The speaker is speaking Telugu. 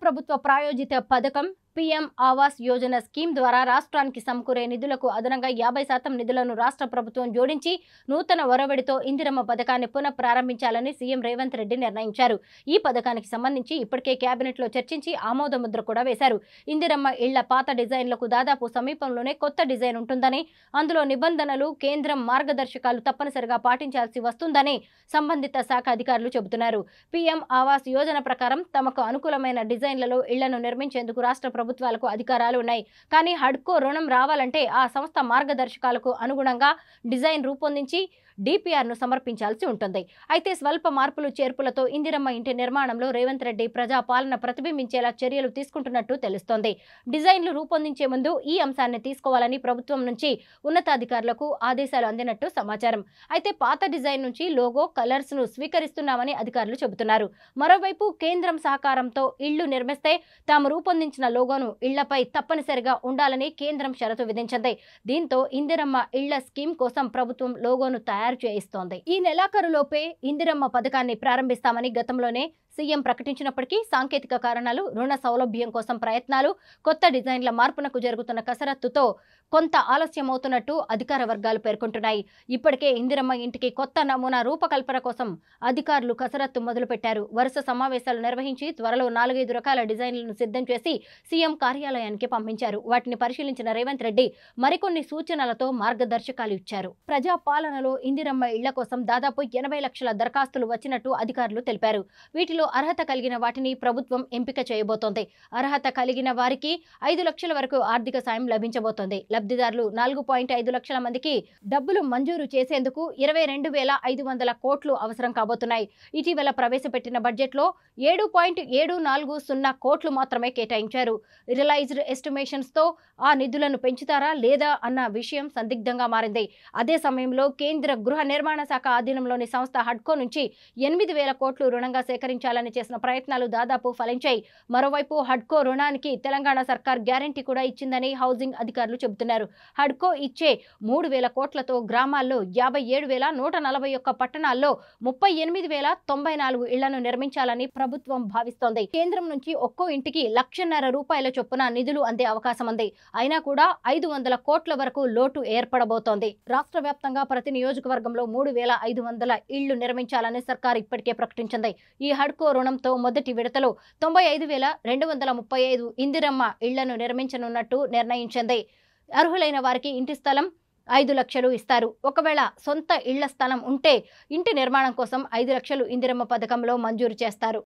ప్రభుత్వ ప్రాయోజిత పథకం పీఎం ఆవాస్ యోజన స్కీమ్ ద్వారా రాష్ట్రానికి సమకూరే నిధులకు అదనంగా 50% నిధులను రాష్ట్ర ప్రభుత్వం జోడించి నూతన ఒరవడితో ఇందిరమ్మ పథకాన్ని పునః ప్రారంభించాలని సీఎం రేవంత్ రెడ్డి నిర్ణయించారు. ఈ పథకానికి సంబంధించి ఇప్పటికే కేబినెట్లో చర్చించి ఆమోద ముద్ర కూడా వేశారు. ఇందిరమ్మ ఇళ్ల పాత డిజైన్లకు దాదాపు సమీపంలోనే కొత్త డిజైన్ ఉంటుందని, అందులో నిబంధనలు, కేంద్రం మార్గదర్శకాలు తప్పనిసరిగా పాటించాల్సి వస్తుందని సంబంధిత శాఖ అధికారులు చెబుతున్నారు. పీఎం ఆవాస్ యోజన ప్రకారం తమకు అనుకూలమైన డిజైన్లలో ఇళ్లను నిర్మించేందుకు రాష్ట్ర ప్రభుత్వాలకు అధికారాలు ఉన్నాయి. కానీ హడ్కో రుణం రావాలంటే ఆ సంస్థ మార్గదర్శకాలకు అనుగుణంగా డిజైన్ రూపొందించి డిపిఆర్ను సమర్పించాల్సి ఉంటుంది. అయితే స్వల్ప మార్పులు చేర్పులతో ఇందిరమ్మ ఇంటి నిర్మాణంలో రేవంత్ రెడ్డి ప్రజా పాలన ప్రతిబింబించేలా చర్యలు తీసుకుంటున్నట్టు తెలుస్తోంది. డిజైన్లు రూపొందించే ముందు ఈ అంశాన్ని తీసుకోవాలని ప్రభుత్వం నుంచి ఉన్నతాధికారులకు ఆదేశాలు అందినట్టు సమాచారం. అయితే పాత డిజైన్ నుంచి లోగో, కలర్స్ ను స్వీకరిస్తున్నామని అధికారులు చెబుతున్నారు. మరోవైపు కేంద్రం సహకారంతో ఇళ్లు నిర్మిస్తే తాము రూపొందించిన లోగోను ఇళ్లపై తప్పనిసరిగా ఉండాలని కేంద్రం షరతు విధించింది. దీంతో ఇందిరమ్మ ఇళ్ల స్కీమ్ కోసం ప్రభుత్వం లోగోను తయారు చేయిస్తోంది. ఈ నెలాఖరులోపే ఇందిరమ్మ పథకాన్ని ప్రారంభిస్తామని గతంలోనే సీఎం ప్రకటించినప్పటికీ సాంకేతిక కారణాలు, రుణ సౌలభ్యం కోసం ప్రయత్నాలు, కొత్త డిజైన్ల మార్పునకు జరుగుతున్న కసరత్తుతో కొంత ఆలస్యమవుతున్నట్టు అధికార వర్గాలు పేర్కొంటున్నాయి. ఇప్పటికే ఇందిరమ్మ ఇంటికి కొత్త నమూనా రూపకల్పన కోసం అధికారులు కసరత్తు మొదలుపెట్టారు. వరుస సమావేశాలు నిర్వహించి త్వరలో 4-5 రకాల డిజైన్లను సిద్ధం చేసి సీఎం కార్యాలయానికి పంపించారు. వాటిని పరిశీలించిన రేవంత్ రెడ్డి మరికొన్ని సూచనలతో మార్గదర్శకాలు ఇచ్చారు. ప్రజా పాలనలో ఇందిరమ్మ ఇళ్ల కోసం దాదాపు 80 లక్షల దరఖాస్తులు వచ్చినట్టు అధికారులు తెలిపారు. వీటిలో అర్హత కలిగిన వాటిని ప్రభుత్వం ఎంపిక చేయబోతోంది. అర్హత కలిగిన వారికి 5 లక్షల వరకు ఆర్థిక సాయం లభించబోతోంది. లబ్ధిదారులు 4.5 లక్షల మందికి డబ్బులు మంజూరు చేసేందుకు 22,500 కోట్లు అవసరం కాబోతున్నాయి. ఇటీవల ప్రవేశపెట్టిన బడ్జెట్లో 7.740 కోట్లు మాత్రమే కేటాయించారు. రియలైజ్డ్ ఎస్టిమేషన్స్ తో ఆ నిధులను పెంచుతారా లేదా అన్న విషయం సందిగ్ధంగా మారింది. అదే సమయంలో కేంద్ర గృహ నిర్మాణ శాఖ ఆధీనంలోని సంస్థ హడ్కో నుంచి 8,000 కోట్లు రుణంగా సేకరించాలని చేసిన ప్రయత్నాలు దాదాపు ఫలించాయి. మరోవైపు హడ్కో రుణానికి తెలంగాణ సర్కార్ గ్యారంటీ కూడా ఇచ్చిందని హౌసింగ్ అధికారులు చెబుతున్నారు. హడ్కో ఇచ్చే 3,000 కోట్లతో గ్రామాల్లో 57,141 పట్టణాల్లో 38,094 ఇళ్లను నిర్మించాలని ప్రభుత్వం భావిస్తోంది. కేంద్రం నుంచి ఒక్కో ఇంటికి 1,50,000 రూపాయల చొప్పున నిధులు అందే అవకాశం ఉంది. అయినా కూడా 500 కోట్ల వరకు లోటు ఏర్పడబోతోంది. రాష్ట్ర వ్యాప్తంగా ప్రతి నియోజకవర్గంలో 3,500 ఇళ్లు నిర్మించాలని సర్కార్ ఇప్పటికే ప్రకటించింది. ఈ హడ్కో రుణంతో మొదటి విడతలో 95,235 ఇందిరమ్మ ఇళ్లను నిర్మించనున్నట్టు నిర్ణయించింది. అర్హులైన వారికి ఇంటి స్థలం 5 లక్షలు ఇస్తారు. ఒకవేళ సొంత ఇళ్ల స్థలం ఉంటే ఇంటి నిర్మాణం కోసం 5 లక్షలు ఇందిరమ్మ పథకంలో మంజూరు చేస్తారు.